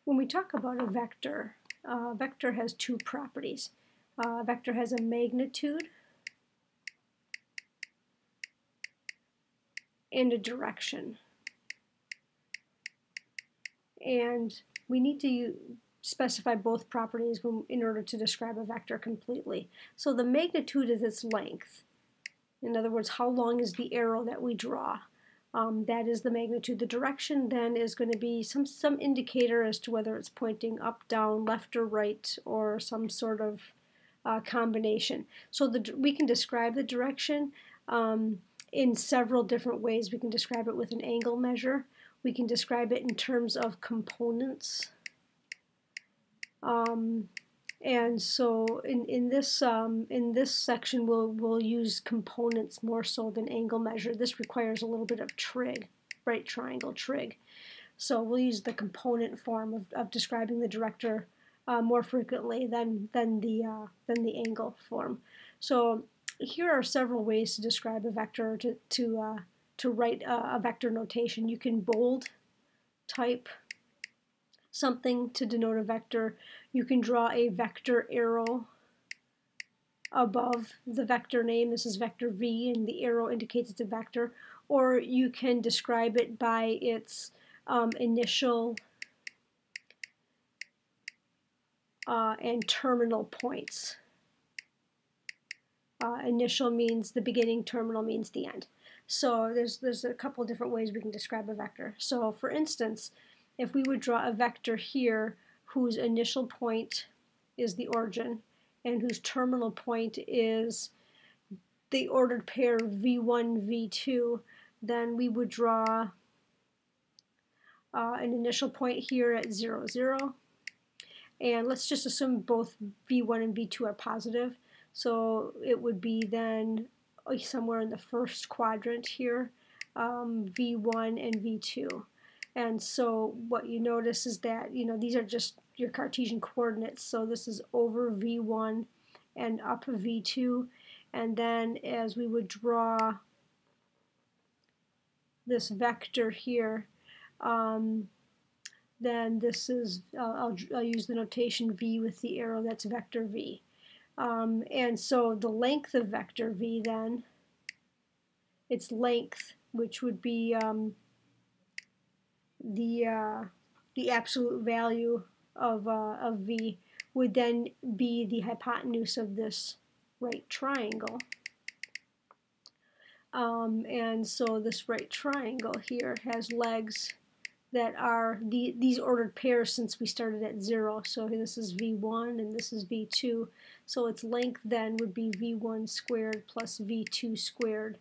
When we talk about a vector has two properties. A vector has a magnitude and a direction. And we need to specify both properties in order to describe a vector completely. So the magnitude is its length. In other words, how long is the arrow that we draw? That is the magnitude. The direction then is going to be some indicator as to whether it's pointing up, down, left, or right, or some sort of combination. So we can describe the direction in several different ways. We can describe it with an angle measure. We can describe it in terms of components. And so in this section we'll use components more so than angle measure. This requires a little bit of trig, right triangle trig. So we'll use the component form of describing the vector more frequently than the angle form. So here are several ways to describe a vector, to write a vector notation. You can bold type something to denote a vector. You can draw a vector arrow above the vector name. This is vector v, and the arrow indicates it's a vector. Or you can describe it by its initial and terminal points. Initial means the beginning, terminal means the end. So there's a couple of different ways we can describe a vector. So for instance, if we would draw a vector here whose initial point is the origin and whose terminal point is the ordered pair v1, v2, then we would draw an initial point here at 0, 0. And let's just assume both v1 and v2 are positive. So it would be then somewhere in the first quadrant here, v1 and v2. And so what you notice is that, these are just your Cartesian coordinates. So this is over v1 and up v2. And then as we would draw this vector here, then this is, I'll use the notation v with the arrow, that's vector v. And so the length of vector v then, its length, which would be the absolute value of v, would then be the hypotenuse of this right triangle. And so this right triangle here has legs that are these ordered pairs since we started at 0. So this is v1 and this is v2. So its length then would be v1 squared plus v2 squared.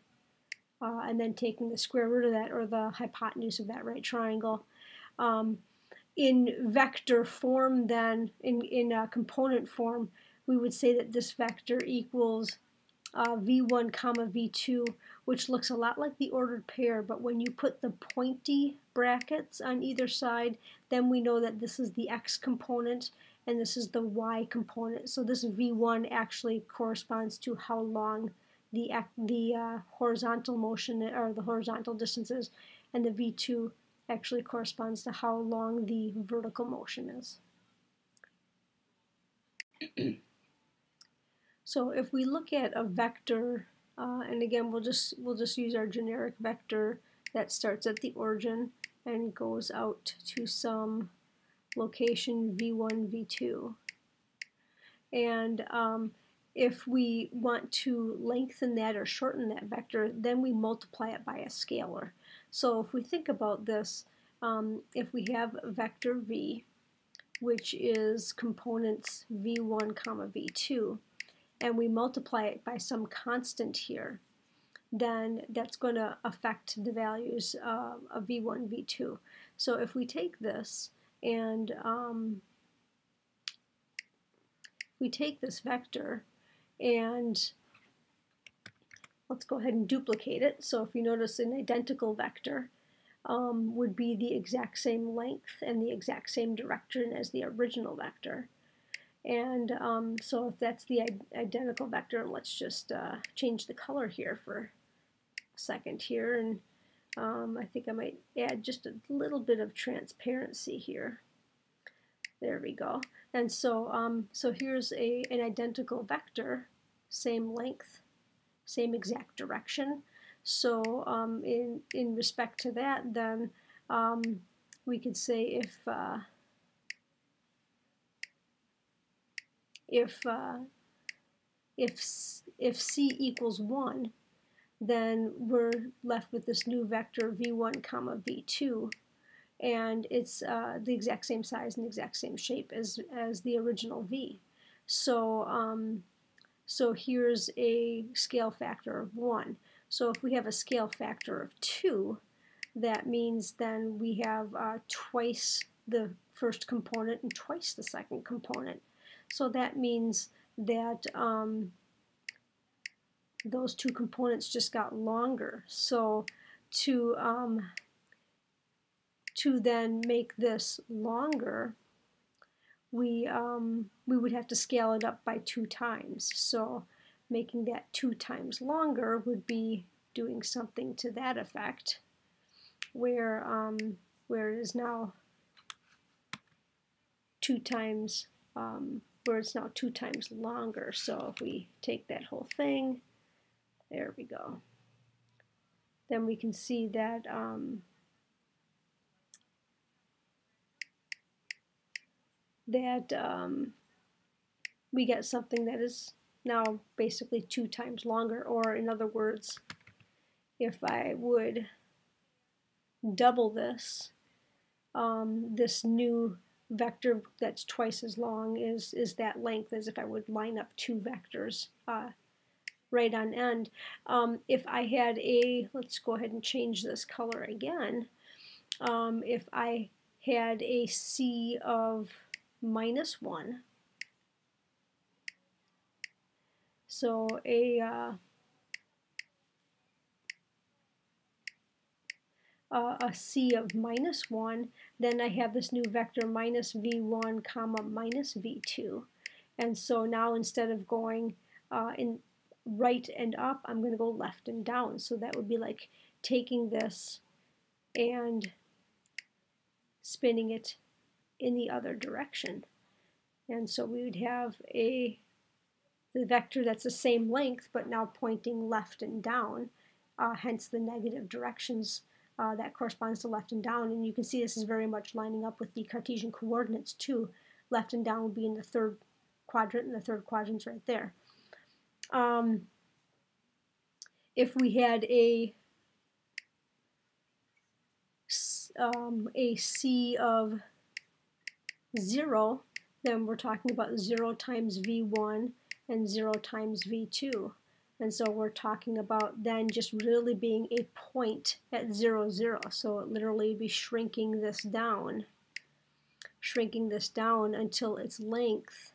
And then taking the square root of that, or the hypotenuse of that right triangle. In vector form then, in component form, we would say that this vector equals v1 comma v2, which looks a lot like the ordered pair, but when you put the pointy brackets on either side, then we know that this is the x component and this is the y component. So this v1 actually corresponds to how long the horizontal motion, or the horizontal distances, and the v2 actually corresponds to how long the vertical motion is. So if we look at a vector, and again we'll just use our generic vector that starts at the origin and goes out to some location v1, v2, and if we want to lengthen that or shorten that vector, then we multiply it by a scalar. So if we think about this, if we have vector v, which is components v1 comma v2, and we multiply it by some constant here, then that's going to affect the values of v1, v2. So if we take this and we take this vector and let's go ahead and duplicate it. So if you notice, an identical vector would be the exact same length and the exact same direction as the original vector. And so if that's the identical vector, let's just change the color here for a second here, and I think I might add just a little bit of transparency here. There we go. And so, so here's an identical vector, same length, same exact direction. So in respect to that, then we could say if C equals 1, then we're left with this new vector v1 comma v2, and it's the exact same size and the exact same shape as the original v. So so here's a scale factor of 1. So if we have a scale factor of 2, that means then we have twice the first component and twice the second component. So that means that those two components just got longer. So to then make this longer, we would have to scale it up by 2 times. So making that 2 times longer would be doing something to that effect, where it is now 2 times where it's now 2 times longer. So if we take that whole thing, there we go, then we can see that we get something that is now basically 2 times longer. Or in other words, if I would double this, this new vector that's twice as long is that length as if I would line up 2 vectors right on end. If I had let's go ahead and change this color again. If I had a C of -1, so a C of -1, then I have this new vector minus v1 comma minus v2. And so now instead of going in right and up, I'm going to go left and down. So that would be like taking this and spinning it in the other direction. And so we would have the vector that's the same length but now pointing left and down, hence the negative directions that corresponds to left and down. And you can see this is very much lining up with the Cartesian coordinates too. Left and down would be in the 3rd quadrant, and the 3rd quadrant's right there. If we had a C of 0, then we're talking about 0 times v1 and 0 times v2. And so we're talking about then just really being a point at 0, 0. So it literally would be shrinking this down until its length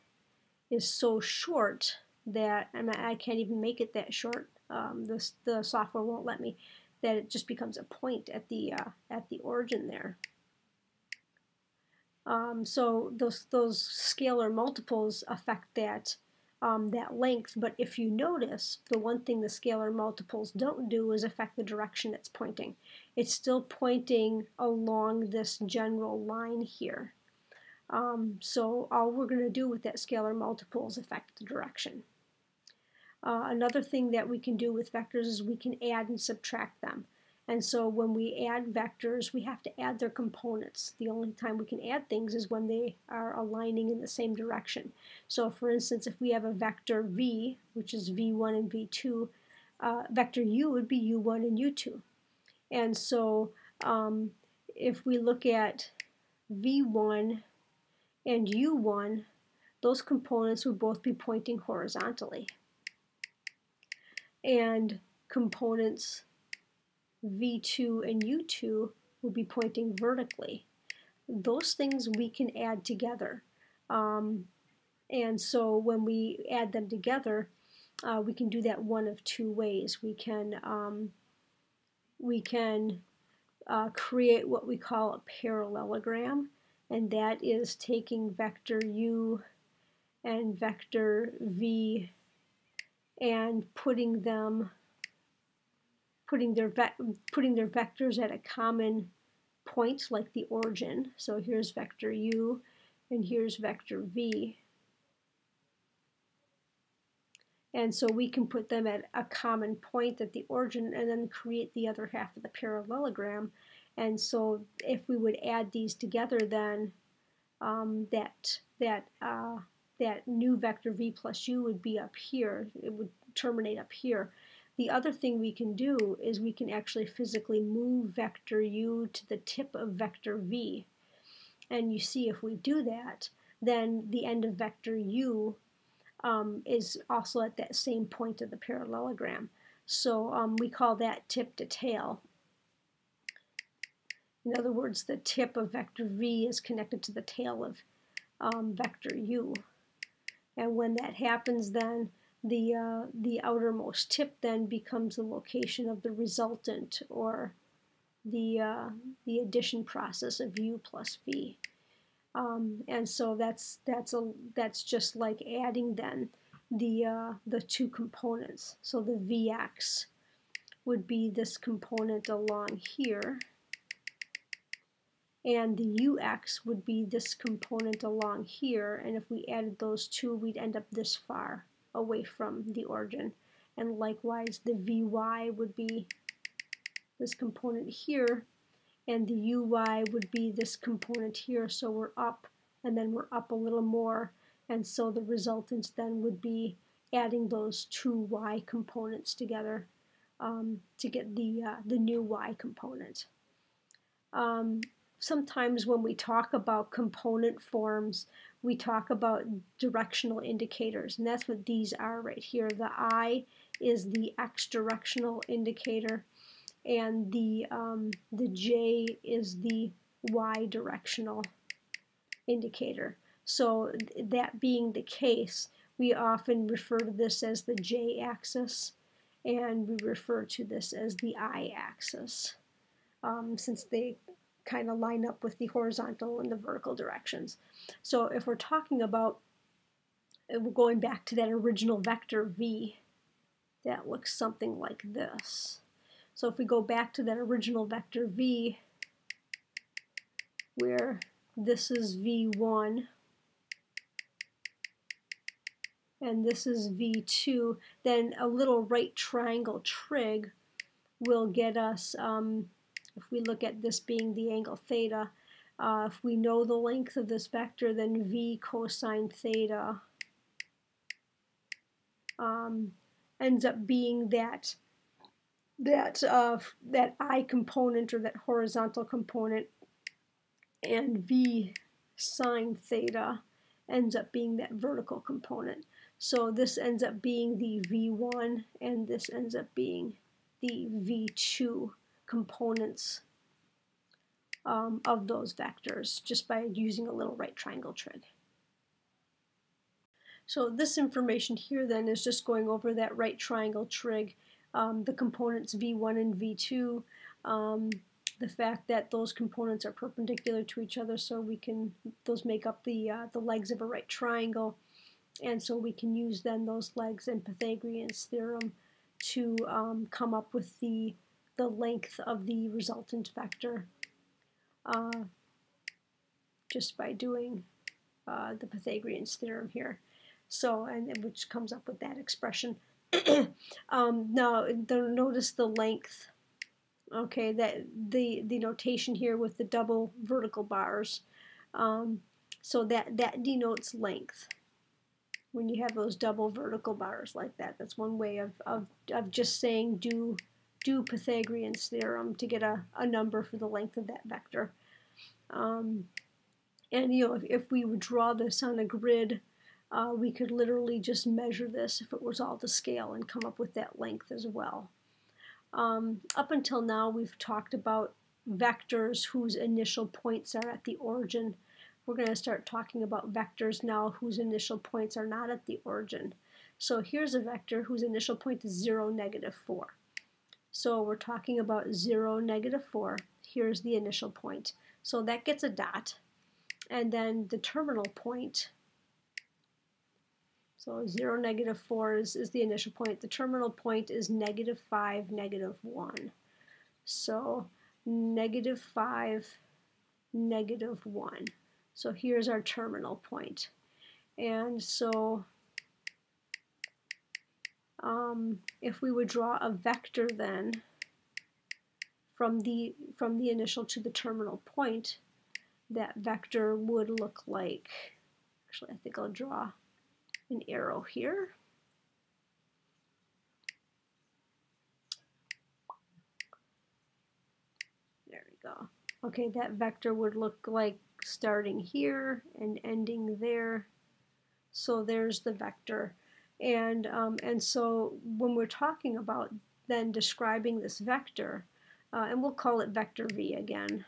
is so short that I can't even make it that short. The software won't let me. That it just becomes a point at the origin there. So those scalar multiples affect that length. But if you notice, the one thing the scalar multiples don't do is affect the direction it's pointing. It's still pointing along this general line here. So all we're going to do with that scalar multiple is affect the direction. Another thing that we can do with vectors is we can add and subtract them. And so when we add vectors, we have to add their components. The only time we can add things is when they are aligning in the same direction. So for instance, if we have a vector v, which is v1 and v2, vector u would be u1 and u2. And so if we look at v1 and u1, those components would both be pointing horizontally. And components v2 and u2 would be pointing vertically. Those things we can add together. And so when we add them together, we can do that one of 2 ways. We can create what we call a parallelogram, and that is taking vector u and vector v and putting their vectors at a common point, like the origin. So here's vector u, and here's vector v. And so we can put them at a common point at the origin and then create the other half of the parallelogram. And so if we would add these together, then that new vector v plus u would be up here. It would terminate up here. The other thing we can do is we can actually physically move vector u to the tip of vector v. And you see, if we do that, then the end of vector u is also at that same point of the parallelogram. So we call that tip to tail. In other words, the tip of vector v is connected to the tail of vector u. And when that happens, then the outermost tip then becomes the location of the resultant, or the addition process of u plus v. And so that's just like adding then the two components. So the vx would be this component along here, and the ux would be this component along here, and if we added those two, we'd end up this far away from the origin. And likewise, the vy would be this component here, and the uy would be this component here. So we're up, and then we're up a little more, and so the resultant then would be adding those two y components together to get the new y component. Sometimes when we talk about component forms, we talk about directional indicators, and that's what these are right here. The I is the x directional indicator, and the J is the y directional indicator. So that being the case, we often refer to this as the J axis, and we refer to this as the I axis, since they kind of line up with the horizontal and the vertical directions. So if we're talking about, we're going back to that original vector v, that looks something like this. So if we go back to that original vector v, where this is v1 and this is v2, then a little right triangle trig will get us, if we look at this being the angle theta, if we know the length of this vector, then v cosine theta ends up being that I component, or that horizontal component, and v sine theta ends up being that vertical component. So this ends up being the v1, and this ends up being the v2 components of those vectors, just by using a little right triangle trig. So this information here then is just going over that right triangle trig, the components v1 and v2, the fact that those components are perpendicular to each other, so those make up the legs of a right triangle, and so we can use then those legs in Pythagorean's theorem to come up with the length of the resultant vector, just by doing the Pythagorean's theorem here. So, and which comes up with that expression. Now, notice the length. Okay, that the notation here with the double vertical bars. So that denotes length. When you have those double vertical bars like that, that's one way of just saying do Pythagorean's theorem to get a number for the length of that vector. And if we would draw this on a grid, we could literally just measure this if it was all to scale and come up with that length as well. Up until now, we've talked about vectors whose initial points are at the origin. We're going to start talking about vectors now whose initial points are not at the origin. So here's a vector whose initial point is 0, negative 4. So we're talking about 0, negative 4. Here's the initial point. So that gets a dot. And then the terminal point, so 0, negative 4 is the initial point. The terminal point is negative 5, negative 1. So negative 5, negative 1. So here's our terminal point. And so if we would draw a vector then from the initial to the terminal point, that vector would look like, actually I think I'll draw an arrow here. There we go. Okay, that vector would look like starting here and ending there. So there's the vector. And so when we're talking about then describing this vector, and we'll call it vector v again.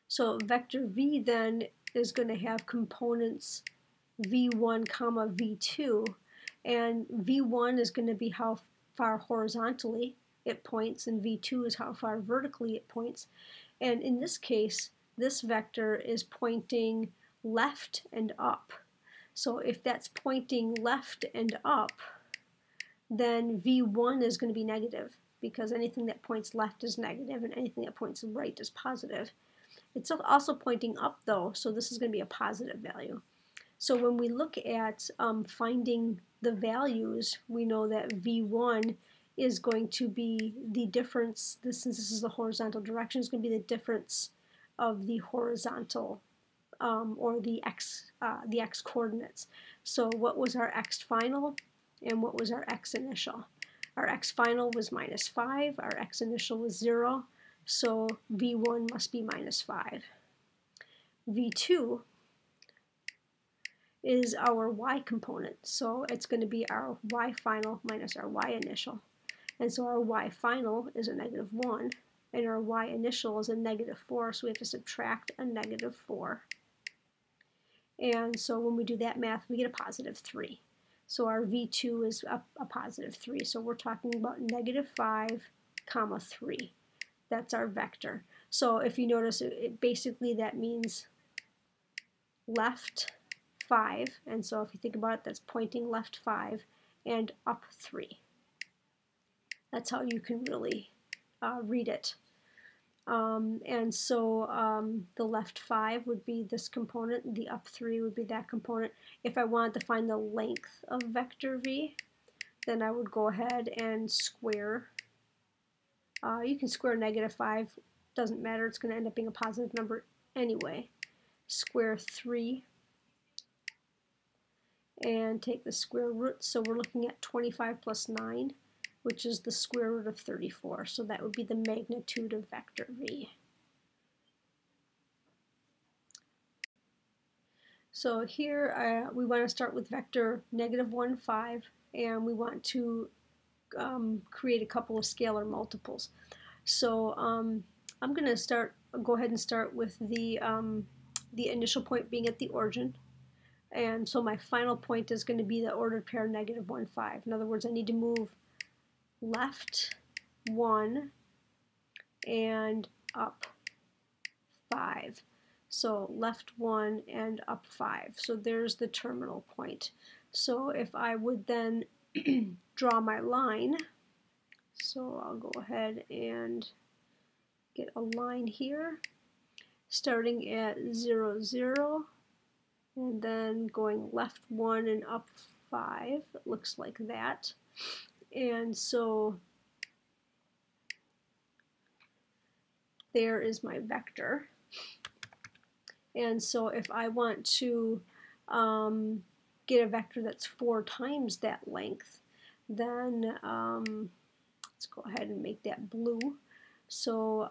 So vector v then is going to have components v1 comma v2, and v1 is going to be how far horizontally it points, and v2 is how far vertically it points. And in this case, this vector is pointing left and up. So if that's pointing left and up, then v1 is going to be negative, because anything that points left is negative and anything that points right is positive. It's also pointing up though, so this is going to be a positive value. So when we look at finding the values, we know that v1 is going to be the difference, since this is the horizontal direction, is going to be the difference of the horizontal or the x coordinates. So what was our x final and what was our x initial? Our x final was -5, our x initial was 0, so v1 must be -5. v2 is our y component, so it's going to be our y final minus our y initial. And so our y final is a -1, and our y initial is a -4, so we have to subtract a -4. And so when we do that math, we get a +3. So our v2 is a +3. So we're talking about -5, 3. That's our vector. So if you notice, basically that means left 5. And so if you think about it, that's pointing left 5 and up 3. That's how you can really read it. And so the left 5 would be this component, the up 3 would be that component. If I wanted to find the length of vector v, then I would go ahead and square. You can square -5, doesn't matter, it's going to end up being a positive number anyway. Square 3 and take the square root, so we're looking at 25 plus 9, which is the square root of 34. So that would be the magnitude of vector v. So here we want to start with vector -1, 5, and we want to create a couple of scalar multiples. So I'm going to go ahead and start with the initial point being at the origin. And so my final point is going to be the ordered pair -1, 5. In other words, I need to move left 1 and up 5. So left 1 and up 5. So there's the terminal point. So if I would then draw my line, so I'll go ahead and get a line here, starting at 0, 0, and then going left 1 and up 5. It looks like that. And so there is my vector. And so if I want to get a vector that's 4 times that length, then let's go ahead and make that blue. So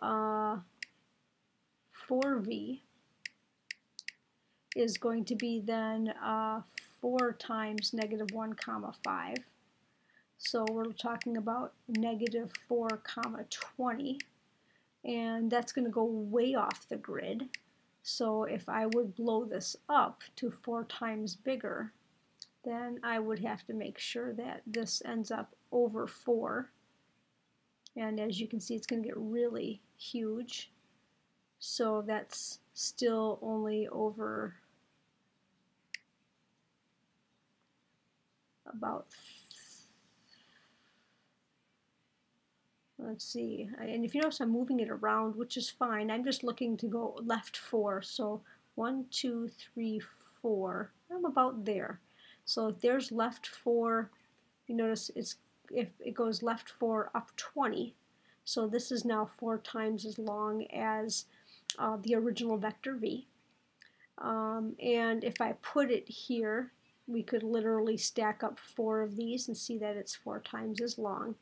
4v is going to be then 4 times -1, 5. So we're talking about -4, 20. And that's going to go way off the grid. So if I would blow this up to 4 times bigger, then I would have to make sure that this ends up over 4. And as you can see, it's going to get really huge. So that's still only over about, let's see, and if you notice I'm moving it around, which is fine. I'm just looking to go left 4. So 1, 2, 3, 4. I'm about there. So if there's left 4, you notice if it goes left 4 up 20. So this is now 4 times as long as the original vector v. And if I put it here, we could literally stack up 4 of these and see that it's 4 times as long.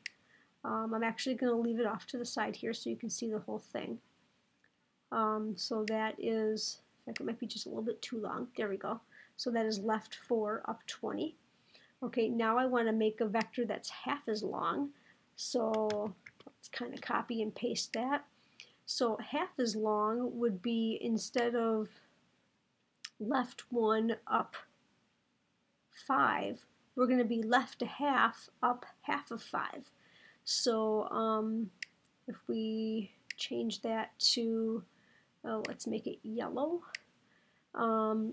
I'm actually going to leave it off to the side here so you can see the whole thing. So that is, in fact, it might be just a little bit too long. There we go. So that is left 4 up 20. Okay, now I want to make a vector that's half as long. So let's kind of copy and paste that. So half as long would be, instead of left 1 up 5, we're going to be left a half up half of 5. So if we change that to, let's make it yellow.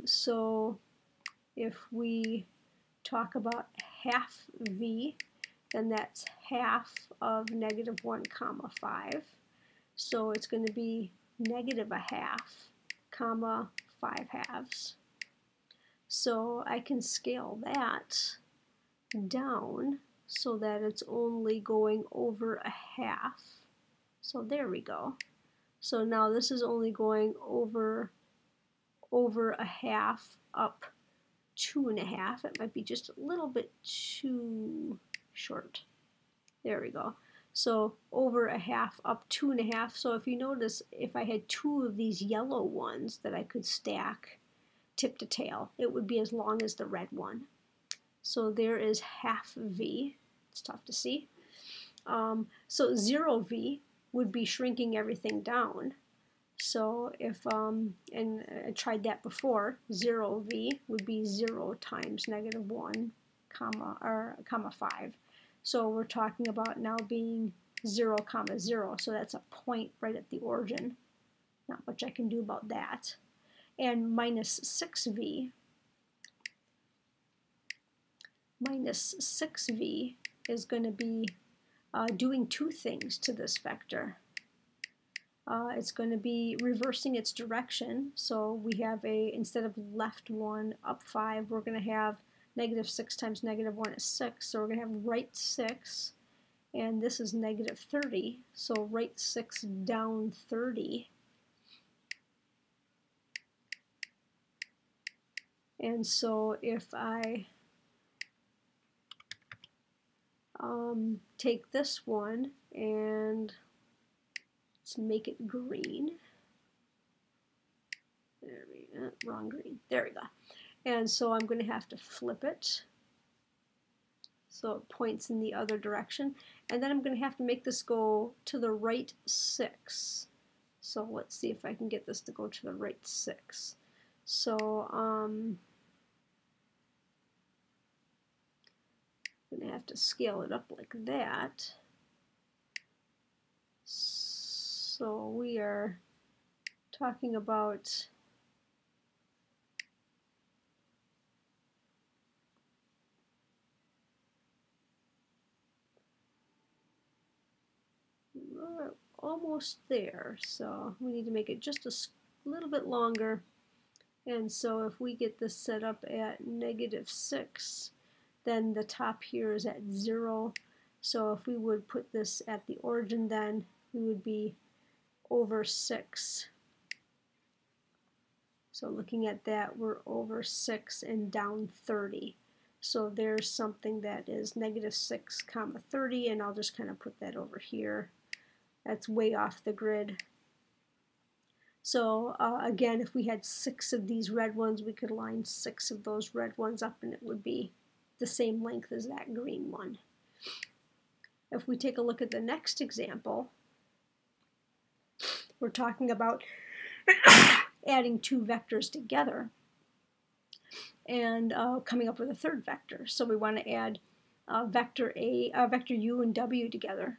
So if we talk about half v, then that's half of -1 comma 5. So it's going to be -1/2 comma 5/2. So I can scale that down so that it's only going over a half. So there we go. So now this is only going over a half up 2.5. It might be just a little bit too short. There we go. So over a half up 2.5. So if you notice, if I had 2 of these yellow ones that I could stack tip to tail, it would be as long as the red one. So there is half v. It's tough to see. So 0v would be shrinking everything down. So if, and I tried that before, 0v would be 0 times -1 comma 5. So we're talking about now being 0 comma 0. So that's a point right at the origin. Not much I can do about that. And minus 6v is going to be doing 2 things to this vector. It's going to be reversing its direction. So we have instead of left 1 up 5, we're going to have -6 times -1 is 6. So we're going to have right 6, and this is -30. So right 6 down 30. And so if I take this one and let's make it green. There we go. Wrong green. There we go. And so I'm going to have to flip it so it points in the other direction. And then I'm going to have to make this go to the right 6. So let's see if I can get this to go to the right 6. So I'm going to have to scale it up like that. So we are talking about almost there. So we need to make it just a little bit longer. And so if we get this set up at -6, then the top here is at 0. So if we would put this at the origin, then we would be over 6. So looking at that, we're over 6 and down 30. So there's something that is -6 comma 30, and I'll just kind of put that over here. That's way off the grid. So again, if we had 6 of these red ones, we could line 6 of those red ones up, and it would be the same length as that green one. If we take a look at the next example, we're talking about adding 2 vectors together and coming up with a third vector. So we want to add vector u and w together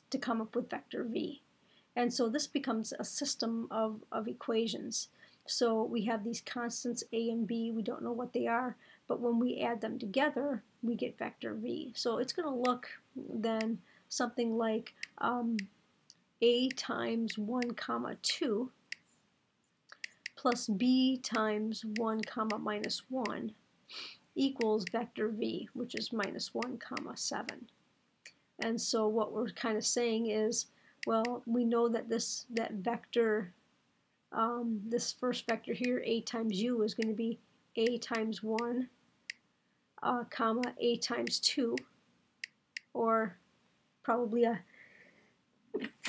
to come up with vector v. And so this becomes a system of equations. So we have these constants a and b. We don't know what they are, but when we add them together, we get vector v. So it's going to look then something like a times 1 comma 2 plus b times 1 comma minus 1 equals vector v, which is minus 1 comma 7. And so what we're kind of saying is, well, we know that this vector, this first vector here, a times u, is going to be a times 1 comma a times 2, or probably a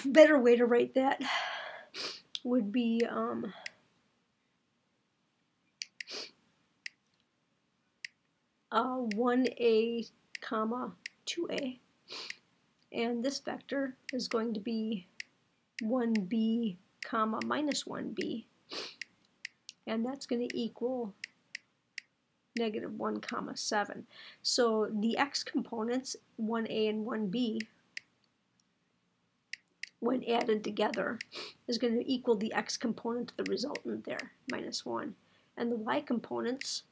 better way to write that would be 1a comma 2a, and this vector is going to be 1b comma minus 1b, and that's going to equal negative 1 comma 7. So the x components, 1a and 1b, when added together, is going to equal the x component of the resultant there, minus 1. And the y components,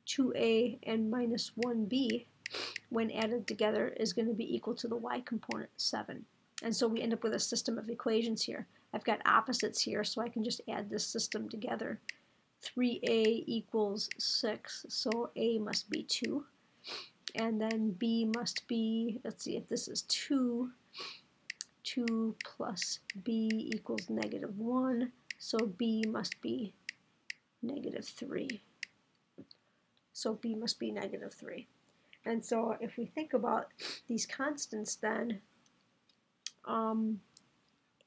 2a and minus 1b, when added together, is going to be equal to the y component, 7. And so we end up with a system of equations here. I've got opposites here, so I can just add this system together. 3a equals 6, so a must be 2. And then b must be, let's see, if this is 2, 2 plus b equals negative 1, so b must be negative 3. So b must be negative 3. And so if we think about these constants then,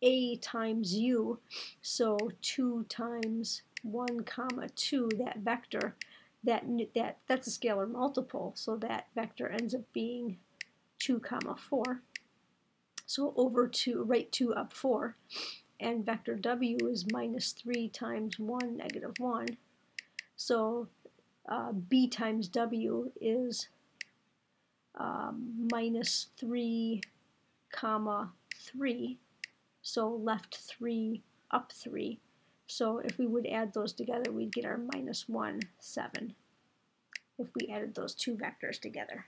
a times u, so 2 times 1 comma 2, that vector, that's a scalar multiple, so that vector ends up being 2 comma 4. So over 2, right 2 up 4, and vector w is minus 3 times 1 negative 1. So b times w is minus 3 comma 3, so left 3 up 3. So if we would add those together, we'd get our minus 1 7 if we added those two vectors together.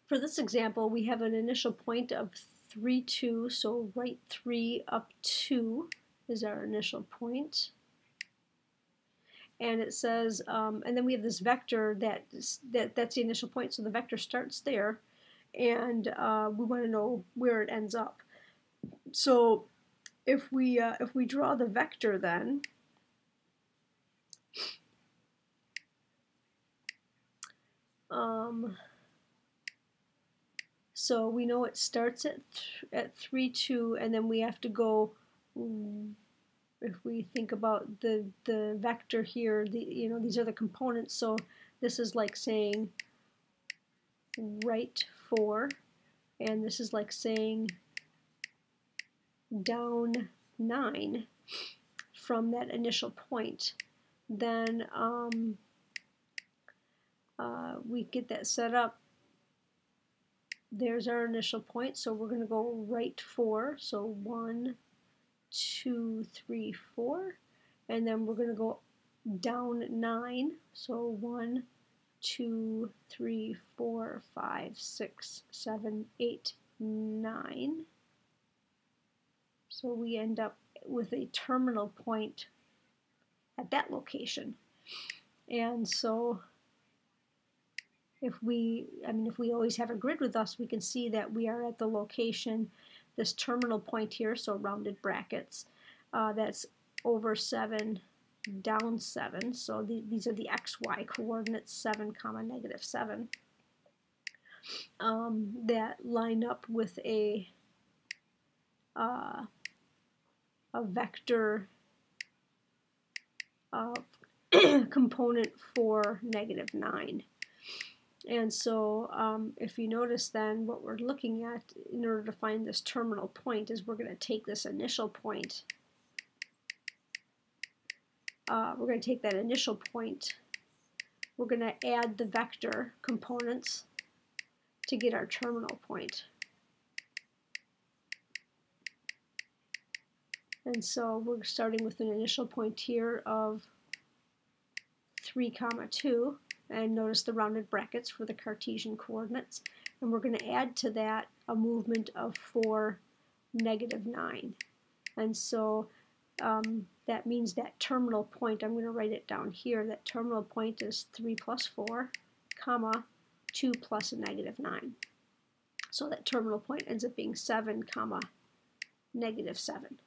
For this example, we have an initial point of 3 2, so right 3 up 2 is our initial point. And it says, and then we have this vector that's the initial point, so the vector starts there, and we want to know where it ends up. So if we draw the vector then, so we know it starts at 3 2, and then we have to go. If we think about the vector here, these are the components. So this is like saying right 4, and this is like saying down 9 from that initial point. Then we get that set up. There's our initial point, so we're going to go right 4, so 1 2 3 4, and then we're going to go down 9, so 1 2 3 4 5 6 7 8 9. So we end up with a terminal point at that location. And so if we always have a grid with us, we can see that we are at the location, this terminal point here, so rounded brackets, that's over 7, down 7, so these are the xy coordinates, 7 comma negative 7, that line up with a vector component for negative 9. And so if you notice then, what we're looking at in order to find this terminal point is we're going to take this initial point. We're going to take that initial point. We're going to add the vector components to get our terminal point. And so we're starting with an initial point here of 3 comma 2. and notice the rounded brackets for the Cartesian coordinates. And we're going to add to that a movement of 4, -9. And so that means that terminal point, I'm going to write it down here, that terminal point is 3 plus 4, comma, 2 plus a -9. So that terminal point ends up being 7, comma, -7.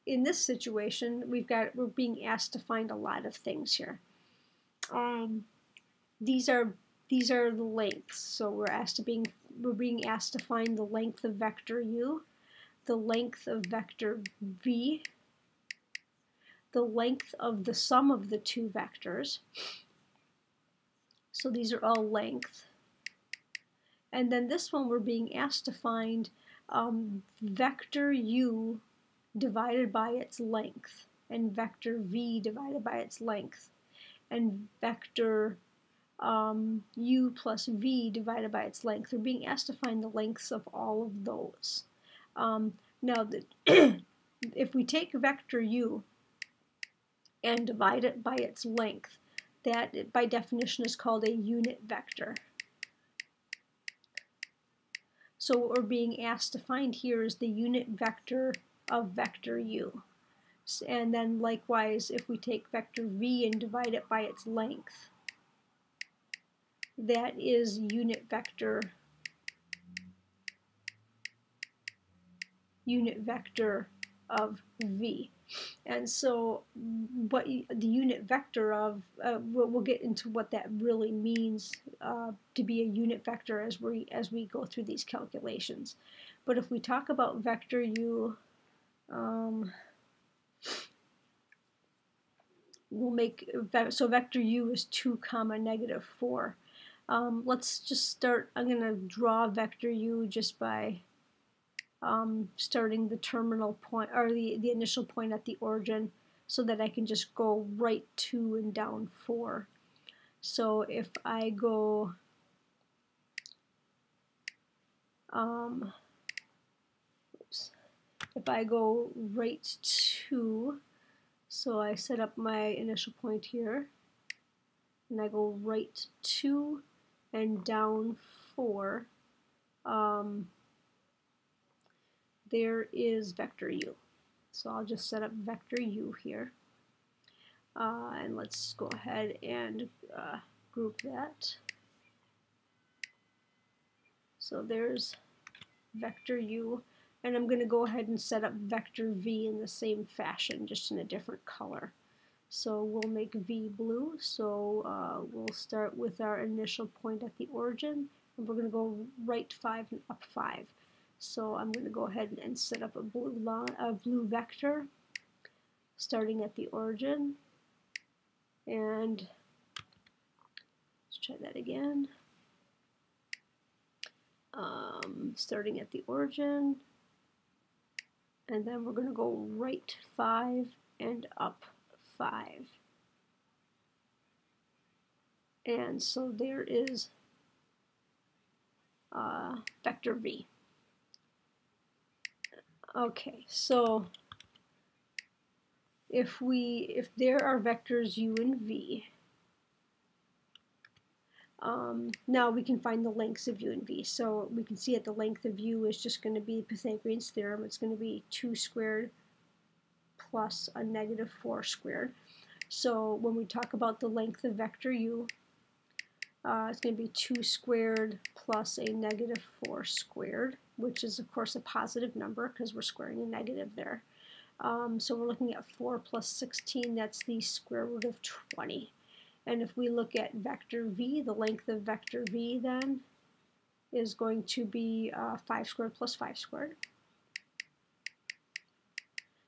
In this situation, we're being asked to find a lot of things here. These are the lengths. So we're being asked to find the length of vector u, the length of vector v, the length of the sum of the two vectors. So these are all length. And then this one we're being asked to find vector u divided by its length, and vector v divided by its length, and vector u plus v divided by its length. We're being asked to find the lengths of all of those. Now, if we take vector u and divide it by its length, that by definition is called a unit vector. So what we're being asked to find here is the unit vector of vector u. And then likewise, if we take vector v and divide it by its length, that is unit vector of v. And so what the unit vector of, we'll get into what that really means to be a unit vector as we go through these calculations. But if we talk about vector u, we'll make, so vector u is 2, comma, -4. Let's just start, I'm going to draw vector u just by starting the terminal point, or the initial point at the origin, so that I can just go right 2 and down 4. So if I go if I go right 2, so I set up my initial point here, and I go right 2 and down 4, there is vector u. So I'll just set up vector u here. And let's go ahead and group that. So there's vector u. And I'm going to go ahead and set up vector v in the same fashion, just in a different color. So we'll make v blue. So we'll start with our initial point at the origin, and we're going to go right 5 and up 5. So I'm going to go ahead and set up a blue vector starting at the origin, and let's try that again. Starting at the origin, and then we're going to go right 5 and up 5. And so there is vector v. Okay, so if there are vectors u and v, now we can find the lengths of u and v. So we can see that the length of u is just going to be Pythagorean's theorem. It's going to be 2 squared plus a -4 squared. So when we talk about the length of vector u, it's going to be 2 squared plus a -4 squared, which is of course a positive number because we're squaring a negative there. So we're looking at 4 plus 16, that's the square root of 20. And if we look at vector v, the length of vector v then is going to be 5 squared plus 5 squared.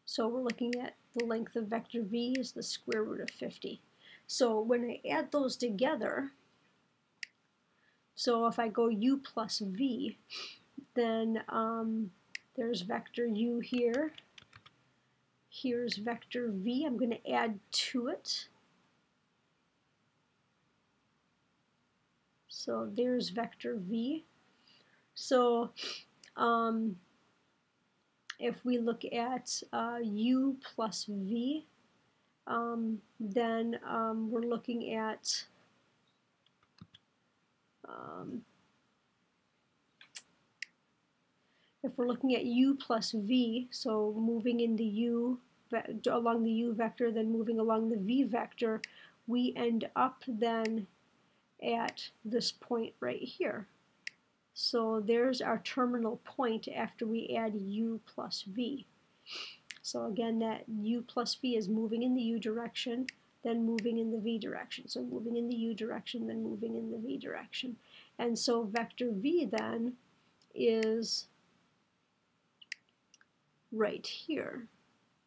So we're looking at the length of vector v is the square root of 50. So when I add those together, so if I go u plus v, then there's vector u here. Here's vector v. I'm going to add to it. So there's vector v. So if we look at u plus v, then we're looking at if we're looking at u plus v, so moving in the u along the u vector, then moving along the v vector, we end up then at this point right here. So there's our terminal point after we add u plus v. So again, that u plus v is moving in the u direction, then moving in the v direction. So moving in the u direction, then moving in the v direction. And so vector v then is right here.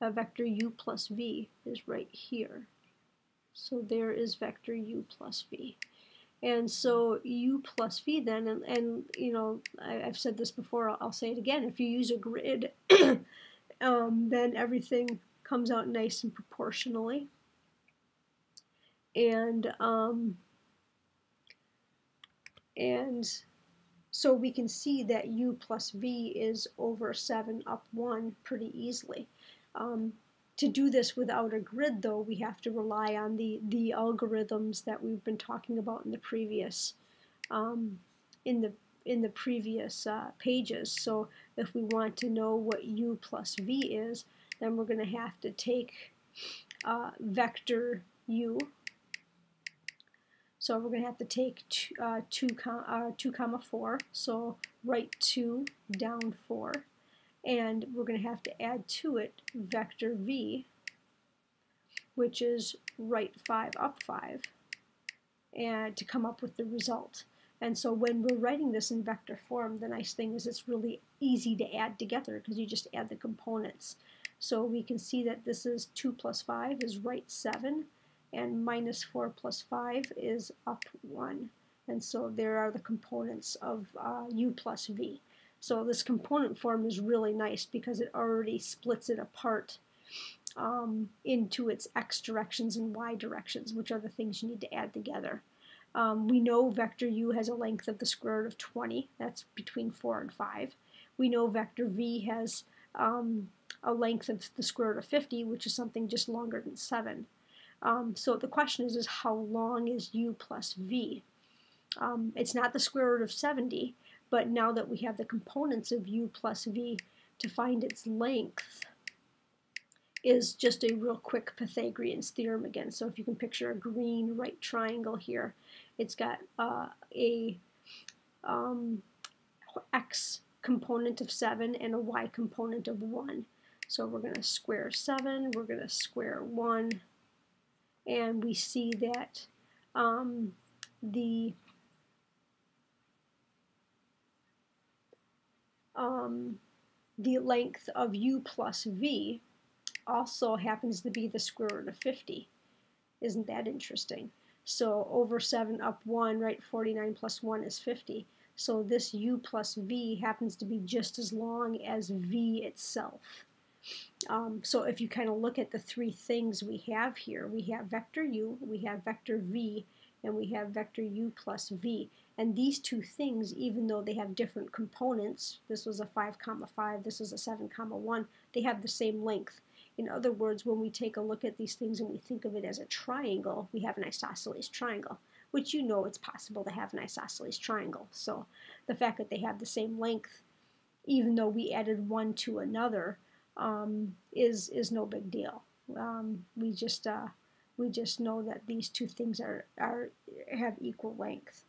Vector u plus v is right here. So there is vector u plus v. And so u plus v then, and you know, I've said this before, I'll say it again, if you use a grid, then everything comes out nice and proportionally. And so we can see that u plus v is over 7 up 1 pretty easily. To do this without a grid, though, we have to rely on the algorithms that we've been talking about in the previous pages. So if we want to know what u plus v is, then we're going to have to take vector u. So we're going to have to take 2, 4, so right 2, down 4. And we're going to have to add to it vector v, which is right 5, up 5, and to come up with the result. And so when we're writing this in vector form, the nice thing is it's really easy to add together because you just add the components. So we can see that this is 2 plus 5 is right 7, and minus 4 plus 5 is up 1. And so there are the components of u plus v. So this component form is really nice because it already splits it apart into its x directions and y directions, which are the things you need to add together. We know vector u has a length of the square root of 20. That's between 4 and 5. We know vector v has a length of the square root of 50, which is something just longer than 7. So the question is how long is u plus v? It's not the square root of 70, but now that we have the components of u plus v, to find its length is just a real quick Pythagorean's theorem again. So if you can picture a green right triangle here, it's got a x component of 7 and a y component of 1. So we're going to square 7, we're going to square 1, and we see that the length of u plus v also happens to be the square root of 50. Isn't that interesting? So over 7 up 1, right, 49 plus 1 is 50. So this u plus v happens to be just as long as v itself. So if you kind of look at the three things we have here, we have vector u, we have vector v, and we have vector u plus v. And these two things, even though they have different components, this was a 5, 5, this is a 7, 1, they have the same length. In other words, when we take a look at these things and we think of it as a triangle, we have an isosceles triangle, which you know it's possible to have an isosceles triangle. So the fact that they have the same length, even though we added one to another, is no big deal. We just know that these two things have equal length.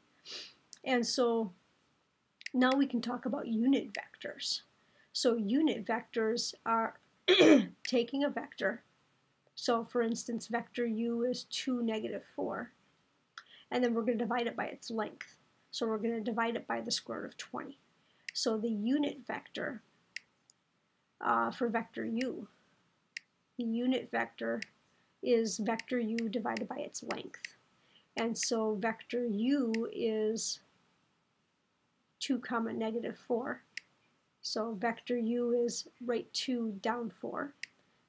And so now we can talk about unit vectors. So unit vectors are taking a vector. So for instance, vector u is 2, -4. And then we're going to divide it by its length. So we're going to divide it by the square root of 20. So the unit vector for vector u, the unit vector is vector u divided by its length. And so vector u is 2, -4. So vector u is right 2, down 4.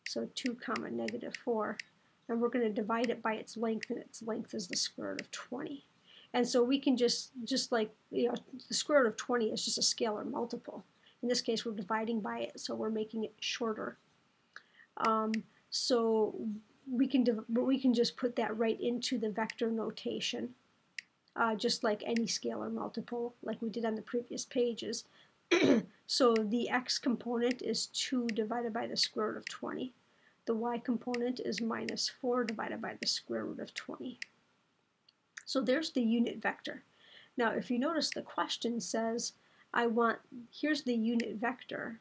So 2, -4. And we're going to divide it by its length, and its length is the square root of 20. And so we can just like, you know, the square root of 20 is just a scalar multiple. In this case, we're dividing by it, so we're making it shorter. So we can just put that right into the vector notation, just like any scalar multiple, like we did on the previous pages. So the x component is 2 divided by the square root of 20. The y component is minus 4 divided by the square root of 20. So there's the unit vector. Now, if you notice, the question says, here's the unit vector,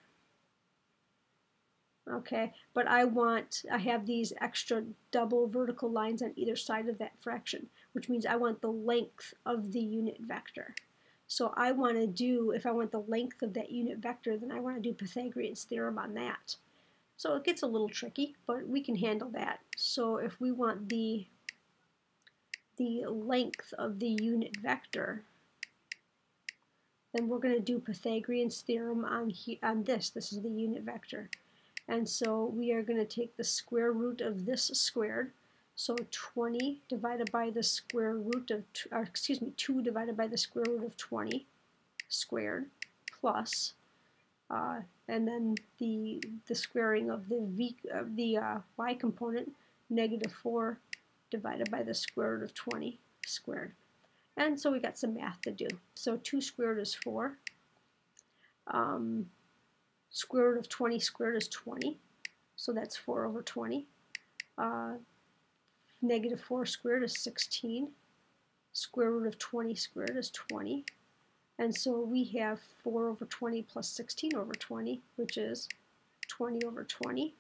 okay, but I have these extra double vertical lines on either side of that fraction, which means I want the length of the unit vector. So I want to do, if I want the length of that unit vector, then I want to do Pythagorean's theorem on that. So it gets a little tricky, but we can handle that. So if we want the length of the unit vector, then we're going to do Pythagorean's theorem on this. This is the unit vector. And so we are going to take the square root of this squared. So 20 divided by the square root of, 2 divided by the square root of 20 squared plus, and then the squaring of the y component, negative 4 divided by the square root of 20 squared. And so we got some math to do. So 2 squared is 4. Square root of 20 squared is 20. So that's 4 over 20. Negative 4 squared is 16. Square root of 20 squared is 20. And so we have 4 over 20 plus 16 over 20, which is 20 over 20.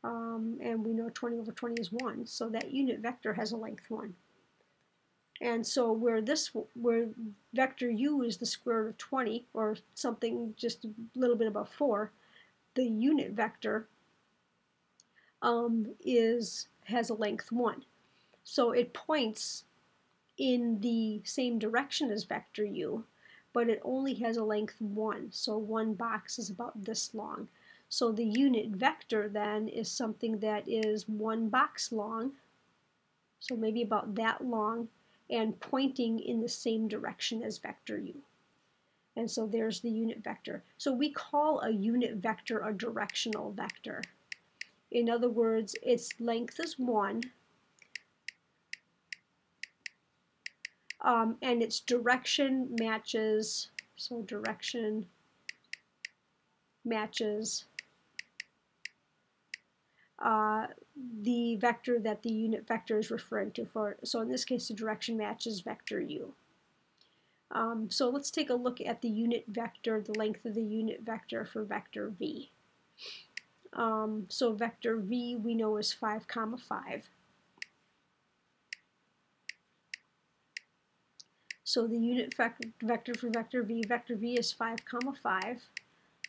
And we know 20 over 20 is 1. So that unit vector has a length 1. And so where vector u is the square root of 20, or something just a little bit above 4, the unit vector has a length 1. So it points in the same direction as vector u, but it only has a length 1. So one box is about this long. So the unit vector then is something that is 1 box long, so maybe about that long, and pointing in the same direction as vector u. And so there's the unit vector. So we call a unit vector a directional vector. In other words, its length is 1, and its direction matches, so direction matches the vector that the unit vector is referring to. So in this case, the direction matches vector u. So let's take a look at the unit vector, the length of the unit vector for vector v. So vector v we know is 5, 5. So the unit vector for vector v is 5, 5.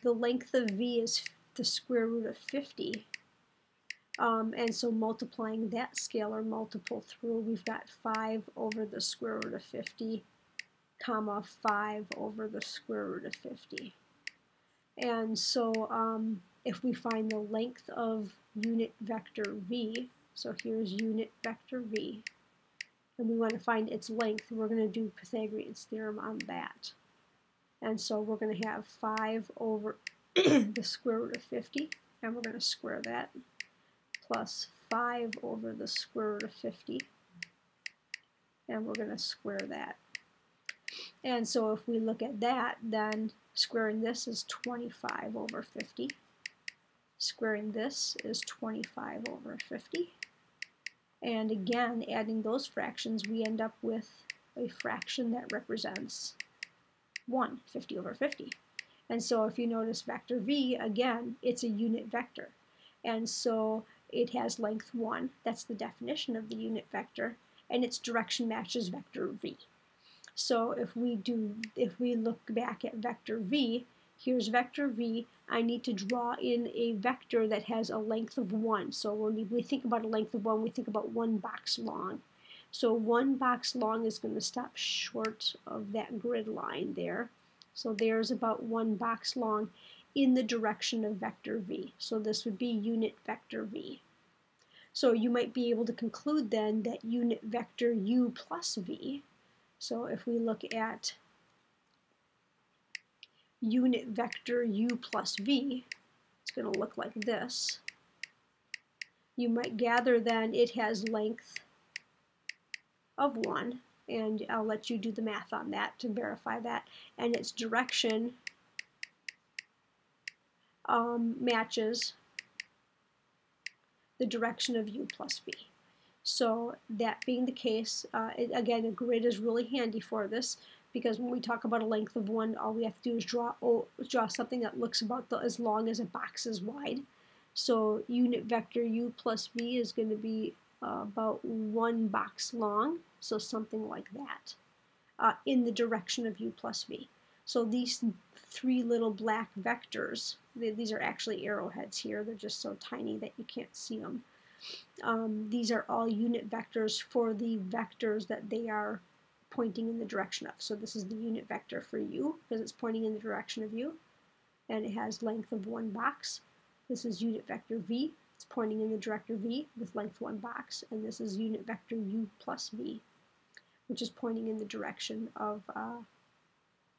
The length of v is the square root of 50. And so multiplying that scalar multiple through, we've got 5 over the square root of 50, comma 5 over the square root of 50. And so if we find the length of unit vector v, so here's unit vector v, and we want to find its length, we're going to do Pythagorean's theorem on that. And so we're going to have 5 over the square root of 50, and we're going to square that, plus 5 over the square root of 50, and we're going to square that. And so if we look at that, then squaring this is 25 over 50. Squaring this is 25 over 50. And again, adding those fractions, we end up with a fraction that represents 1, 50 over 50. And so if you notice vector v, again, it's a unit vector. And so it has length 1. That's the definition of the unit vector. And its direction matches vector v. So if we look back at vector v, here's vector v. I need to draw in a vector that has a length of 1. So when we think about a length of 1, we think about 1 box long. So 1 box long is going to stop short of that grid line there. So there's about 1 box long in the direction of vector v. So this would be unit vector v. So you might be able to conclude then that unit vector u plus v, so if we look at unit vector u plus v, it's going to look like this. You might gather then it has length of 1, and I'll let you do the math on that to verify that, and its direction matches the direction of u plus v. So that being the case, again, a grid is really handy for this, because when we talk about a length of 1, all we have to do is draw something that looks about as long as a box is wide. So unit vector u plus v is going to be about 1 box long, so something like that, in the direction of u plus v. So these 3 little black vectors, these are actually arrowheads here, they're just so tiny that you can't see them. These are all unit vectors for the vectors that they are pointing in the direction of. So this is the unit vector for u, because it's pointing in the direction of u, and it has length of 1 box. This is unit vector v, it's pointing in the direction v with length 1 box, and this is unit vector u plus v, which is pointing in the direction of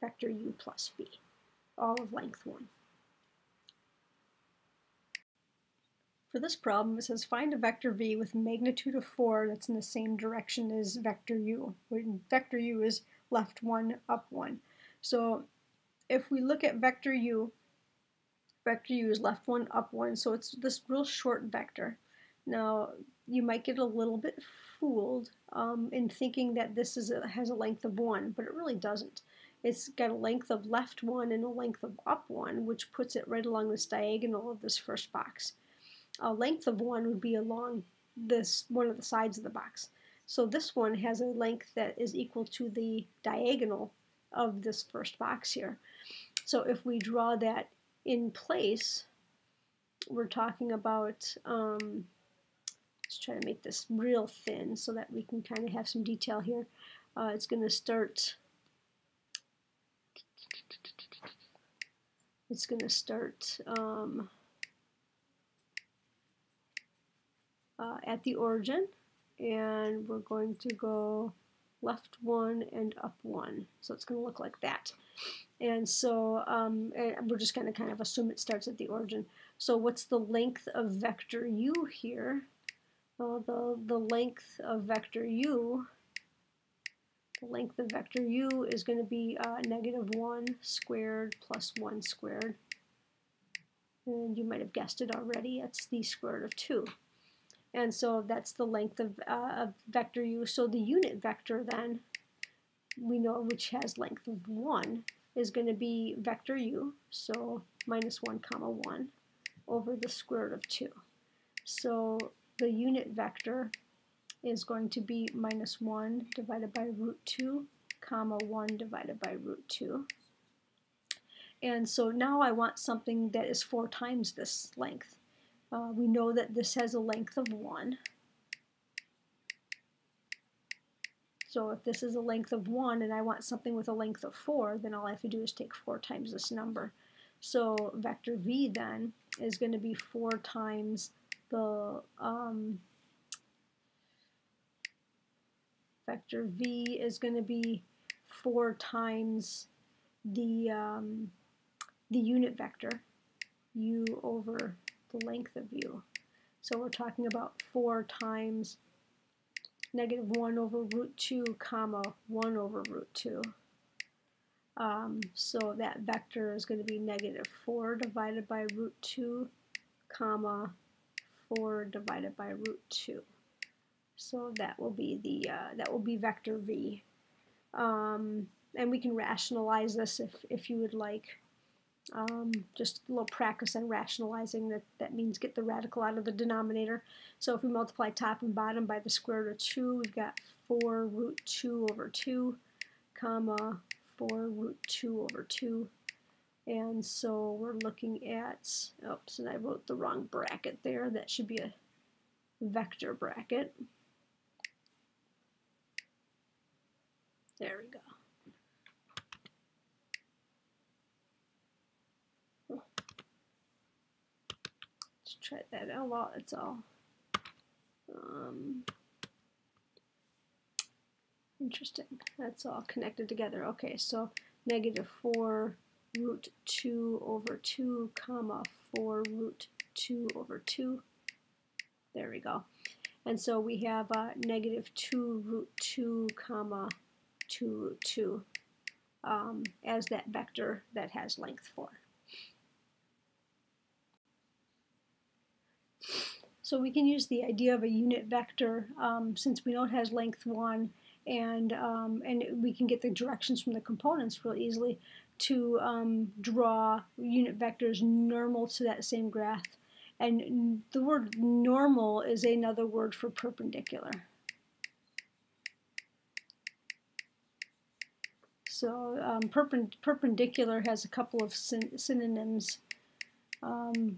vector u plus v, all of length 1. For this problem, it says find a vector v with magnitude of 4 that's in the same direction as vector u, when vector u is left 1, up 1. So if we look at vector u is left 1, up 1, so it's this real short vector. Now, you might get a little bit fooled in thinking that this has a length of 1, but it really doesn't. It's got a length of left 1 and a length of up 1, which puts it right along this diagonal of this first box. A length of 1 would be along this one of the sides of the box. So this one has a length that is equal to the diagonal of this first box here. So if we draw that in place, we're talking about, let's try to make this real thin so that we can kind of have some detail here. It's going to start at the origin, and we're going to go left 1 and up 1. So it's going to look like that. And so we're just going to kind of assume it starts at the origin. So what's the length of vector u here? Well, the length of vector u, is going to be negative 1 squared plus 1 squared. And you might have guessed it already, it's the square root of 2. And so that's the length of vector u. So the unit vector then, we know, which has length of 1, is going to be vector u, so minus 1 comma 1, over the square root of 2. So the unit vector is going to be minus 1 divided by root 2, comma 1 divided by root 2. And so now I want something that is 4 times this length. We know that this has a length of 1. So if this is a length of 1 and I want something with a length of 4, then all I have to do is take 4 times this number. So vector v then is going to be 4 times the vector v is going to be 4 times the unit vector u over the length of u. So we're talking about 4 times negative 1 over root 2 comma 1 over root 2. So that vector is going to be negative 4 divided by root 2 comma 4 divided by root 2. So that will be the vector v. And we can rationalize this if you would like. Just a little practice on rationalizing that means get the radical out of the denominator. So if we multiply top and bottom by the square root of 2, we've got 4 root 2 over 2, comma 4 root 2 over 2. And so we're looking at, oops, and I wrote the wrong bracket there. That should be a vector bracket. There we go. Let's try that out. Well, it's all interesting. That's all connected together. Okay, so negative 4 root 2 over 2, comma 4 root 2 over 2. There we go. And so we have negative 2 root 2, comma 2 root 2 as that vector that has length 4. So we can use the idea of a unit vector since we know it has length 1, and we can get the directions from the components real easily to draw unit vectors normal to that same graph. And the word normal is another word for perpendicular. So perpendicular has a couple of synonyms.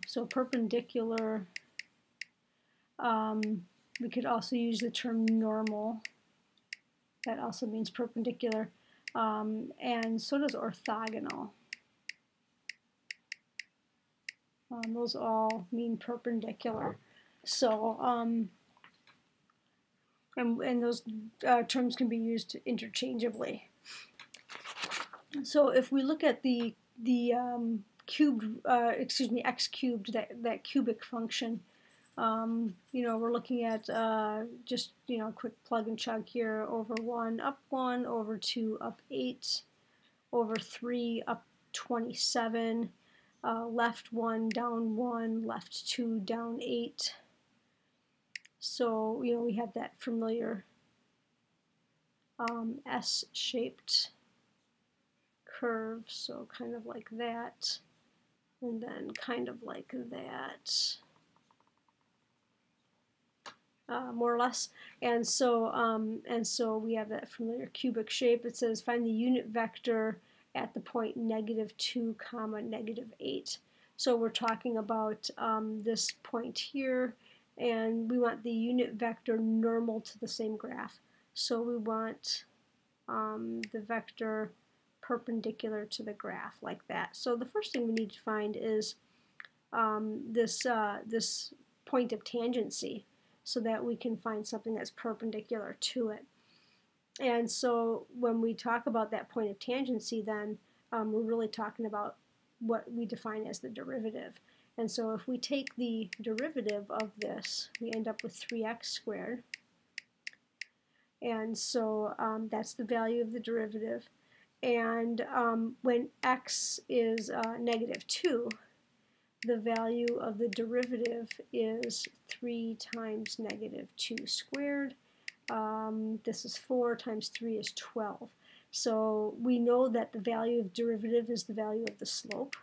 So perpendicular, we could also use the term normal. That also means perpendicular. And so does orthogonal. Those all mean perpendicular. So, and those terms can be used interchangeably. So if we look at the cubed, x cubed, that cubic function, we're looking at just, quick plug and chug here, over 1, up 1, over 2, up 8, over 3, up 27, left 1, down 1, left 2, down 8. So, we have that familiar S-shaped curve, so kind of like that, and then kind of like that, more or less. And so we have that familiar cubic shape. It says find the unit vector at the point -2, comma -8. So we're talking about this point here, and we want the unit vector normal to the same graph. So we want the vector perpendicular to the graph, like that. So the first thing we need to find is this point of tangency, so that we can find something that's perpendicular to it. And so when we talk about that point of tangency, then we're really talking about what we define as the derivative. And so if we take the derivative of this, we end up with 3x squared. And so that's the value of the derivative. And when x is -2, the value of the derivative is 3 times -2 squared. This is 4 times 3 is 12. So we know that the value of derivative is the value of the slope.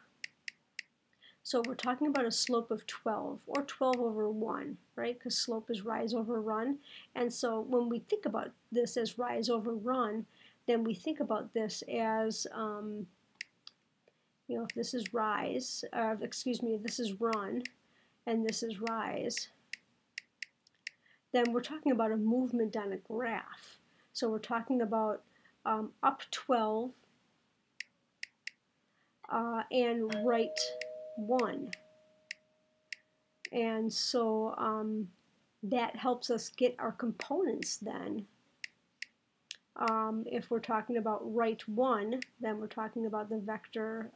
So we're talking about a slope of 12, or 12 over 1, right? Because slope is rise over run. And so when we think about this as rise over run, then we think about this as, if this is rise, if this is run, and this is rise, then we're talking about a movement on a graph. So we're talking about up 12 and right 1. And so that helps us get our components then. If we're talking about right 1, then we're talking about the vector,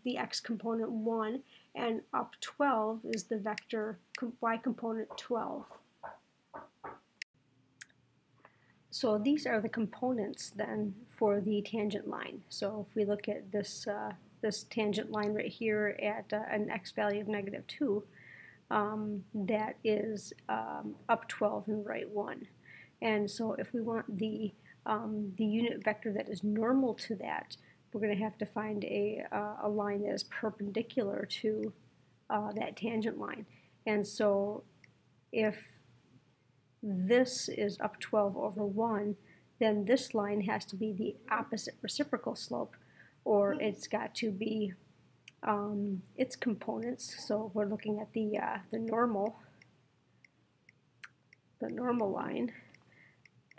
the x component 1, and up 12 is the vector y component 12. So these are the components then for the tangent line. So if we look at this this tangent line right here at an x value of -2, that is up 12 and right 1. And so if we want the unit vector that is normal to that, we're going to have to find a line that is perpendicular to that tangent line. And so if this is up 12 over 1, then this line has to be the opposite reciprocal slope, or it's got to be its components. So we're looking at the normal line.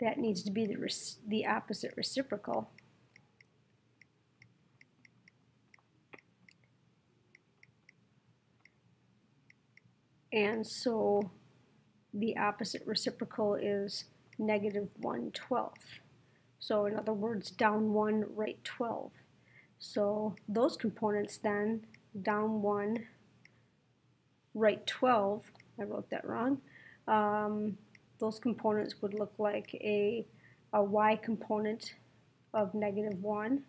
That needs to be the opposite reciprocal. And so the opposite reciprocal is -1/12. So in other words, down 1, right 12. So those components then, down 1, right 12, I wrote that wrong, those components would look like a y component of -1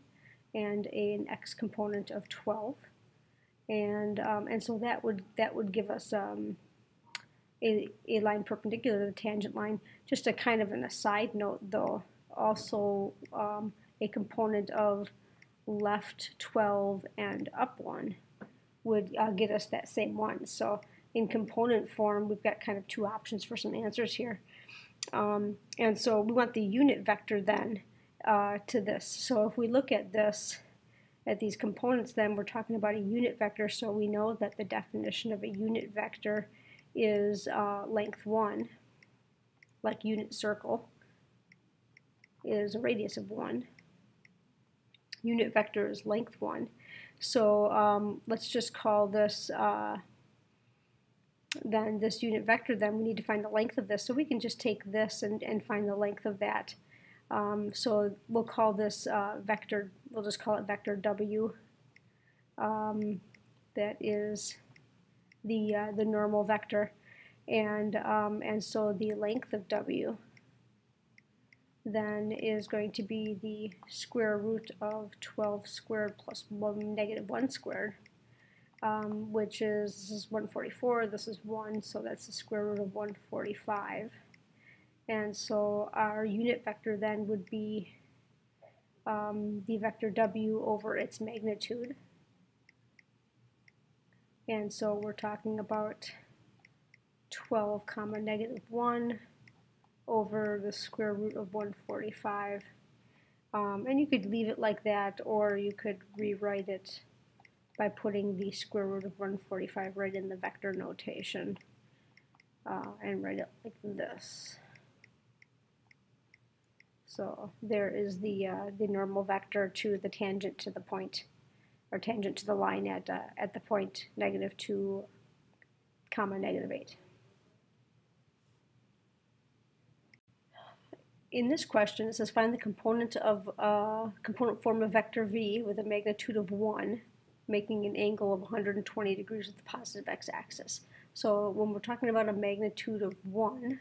and an x component of 12. And so that would give us a line perpendicular to the tangent line. Just a kind of an aside note though, also a component of left 12 and up 1 would get us that same one. So in component form, we've got kind of two options for some answers here. And so we want the unit vector then to this. So if we look at this, at these components, then we're talking about a unit vector, so we know that the definition of a unit vector is length 1, like unit circle is a radius of 1. Unit vector is length 1. So let's just call this then this unit vector. Then we need to find the length of this, so we can just take this and find the length of that. So we'll call this vector, we'll just call it vector W. That is the normal vector, and so the length of W then is going to be the square root of 12 squared plus -1 squared, which is, this is 144, this is 1, so that's the square root of 145. And so our unit vector then would be the vector W over its magnitude. And so we're talking about 12 comma -1 over the square root of 145. And you could leave it like that, or you could rewrite it by putting the square root of 145 right in the vector notation and write it like this. So there is the normal vector to the tangent to the point, or tangent to the line at the point -2, -8. In this question, it says find the component form of vector v with a magnitude of 1, making an angle of 120 degrees with the positive x-axis. So when we're talking about a magnitude of 1,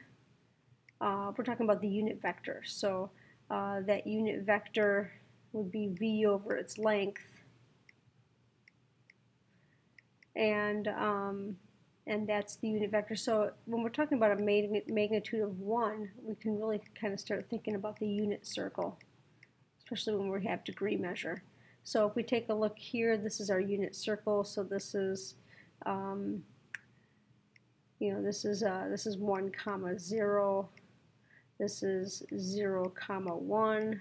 we're talking about the unit vector. So that unit vector would be v over its length, and that's the unit vector. So when we're talking about a magnitude of 1, we can really kind of start thinking about the unit circle, especially when we have degree measure. So if we take a look here, this is our unit circle. So this is, this is 1 comma 0. This is 0 comma 1.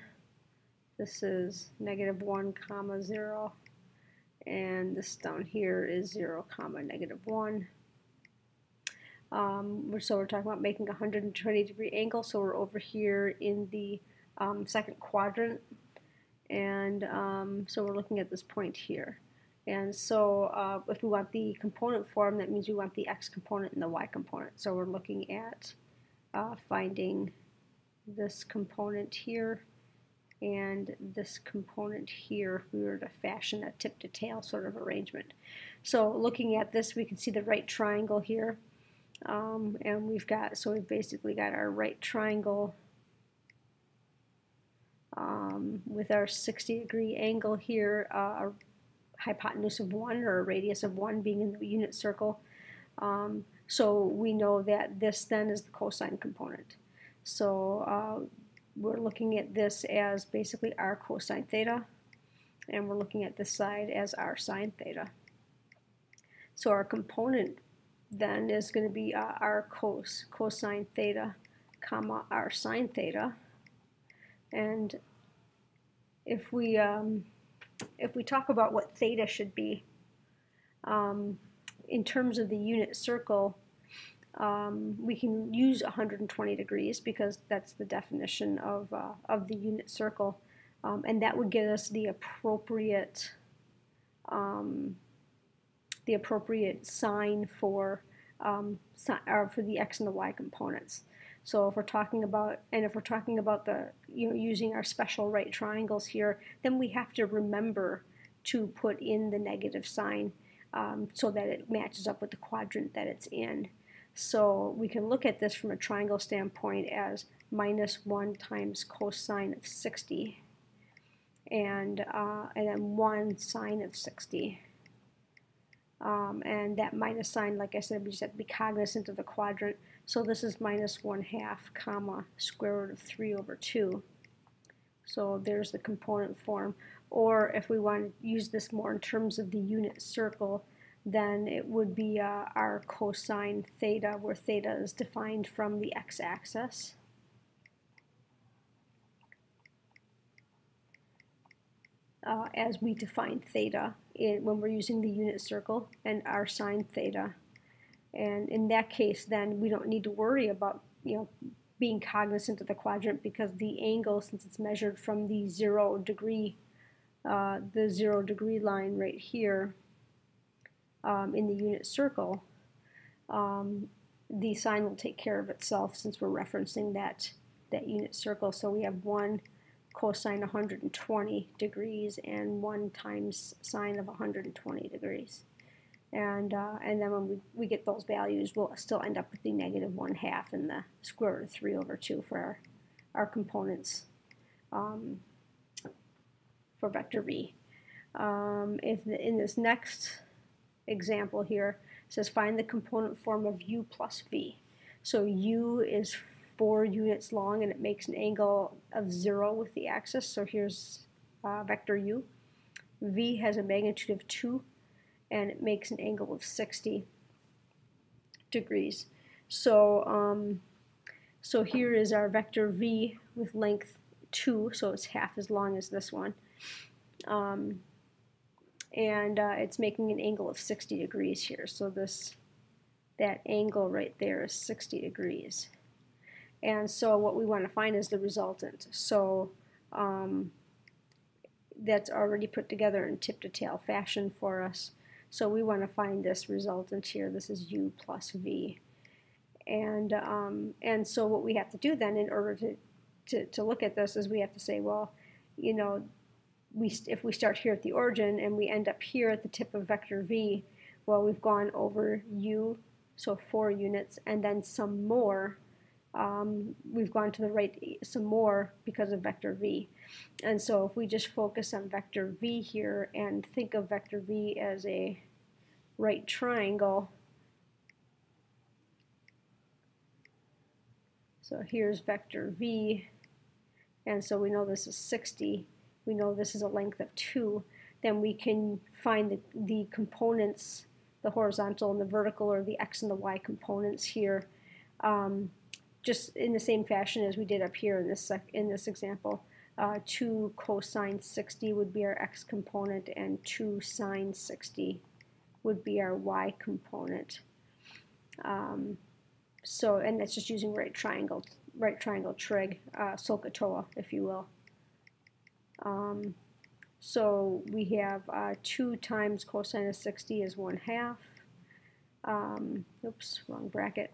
This is -1 comma 0. And this down here is 0 comma -1. So we're talking about making a 120 degree angle. So we're over here in the second quadrant. And so we're looking at this point here. And so if we want the component form, that means we want the x component and the y component. So we're looking at finding this component here and this component here if we were to fashion a tip to tail sort of arrangement. So looking at this, we can see the right triangle here. And we've basically got our right triangle with our 60-degree angle here, a hypotenuse of 1 or a radius of 1 being in the unit circle. So we know that this then is the cosine component. So we're looking at this as basically r cosine theta, and we're looking at this side as r sine theta. So our component then is going to be r cosine theta comma r sine theta. And if we talk about what theta should be in terms of the unit circle, we can use 120 degrees because that's the definition of the unit circle, and that would get us the appropriate sign for the x and the y components. So if we're talking about, the using our special right triangles here, then we have to remember to put in the negative sign so that it matches up with the quadrant that it's in. So we can look at this from a triangle standpoint as -1 times cosine of 60 and then 1 sine of 60. And that minus sign, like I said, we just have to be cognizant of the quadrant. So this is -1/2 comma square root of 3 over 2. So there's the component form. Or if we want to use this more in terms of the unit circle, then it would be our cosine theta, where theta is defined from the x-axis. As we define theta when we're using the unit circle, and our sine theta. And in that case, then we don't need to worry about being cognizant of the quadrant, because the angle, since it's measured from the 0 degree line right here in the unit circle, the sign will take care of itself since we're referencing that unit circle. So we have 1 cosine 120 degrees and 1 times sine of 120 degrees. And then when we get those values, we'll still end up with the -1/2 and the square root of 3 over 2 for our components for vector v. In this next example here, it says find the component form of u plus v. So u is 4 units long, and it makes an angle of 0 with the axis. So here's vector u. V has a magnitude of 2, and it makes an angle of 60 degrees. So so here is our vector v with length 2, so it's half as long as this one. It's making an angle of 60 degrees here. So that angle right there is 60 degrees. And so what we want to find is the resultant. So that's already put together in tip-to-tail fashion for us. So we want to find this resultant here. This is u plus v. And so what we have to do then in order to look at this is we have to say, well, if we start here at the origin and we end up here at the tip of vector v, well, we've gone over u, so 4 units, and then some more. We've gone to the right some more because of vector v. And so if we just focus on vector v here and think of vector v as a right triangle, so here's vector v, and so we know this is 60, we know this is a length of 2, then we can find the components, the horizontal and the vertical, or the x and the y components here, just in the same fashion as we did up here in this example. 2 cosine 60 would be our x component, and 2 sine 60 would be our y component. And that's just using right triangle trig, SOHCAHTOA, if you will. So we have 2 times cosine of 60 is 1/2. Oops, wrong bracket.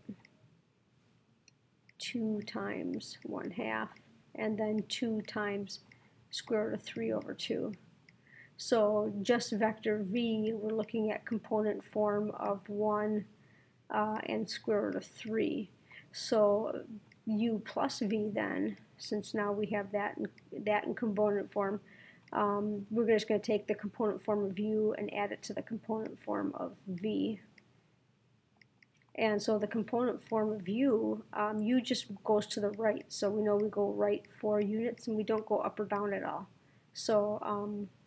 2 times 1/2, and then 2 times square root of 3 over 2. So just vector v, we're looking at component form of 1 and square root of 3. So u plus v then, since now we have that in component form, we're just going to take the component form of u and add it to the component form of v. And so the component form of u, u just goes to the right. So we know we go right 4 units, and we don't go up or down at all. So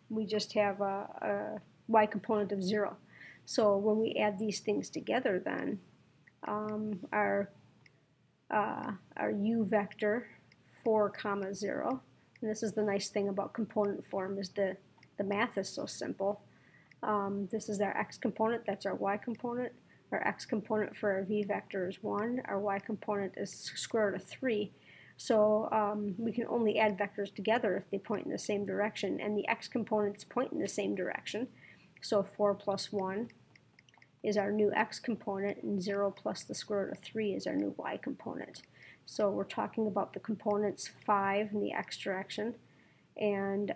we just have a y component of 0. So when we add these things together, then our u vector 4, 0, and this is the nice thing about component form, is the math is so simple. This is our x component, that's our y component. Our x component for our v vector is 1. Our y component is square root of 3. So we can only add vectors together if they point in the same direction, and the x components point in the same direction. So 4 plus 1 is our new x component, and 0 plus the square root of 3 is our new y component. So we're talking about the components 5 in the x direction, and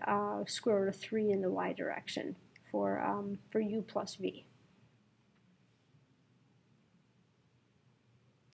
square root of 3 in the y direction for u plus v.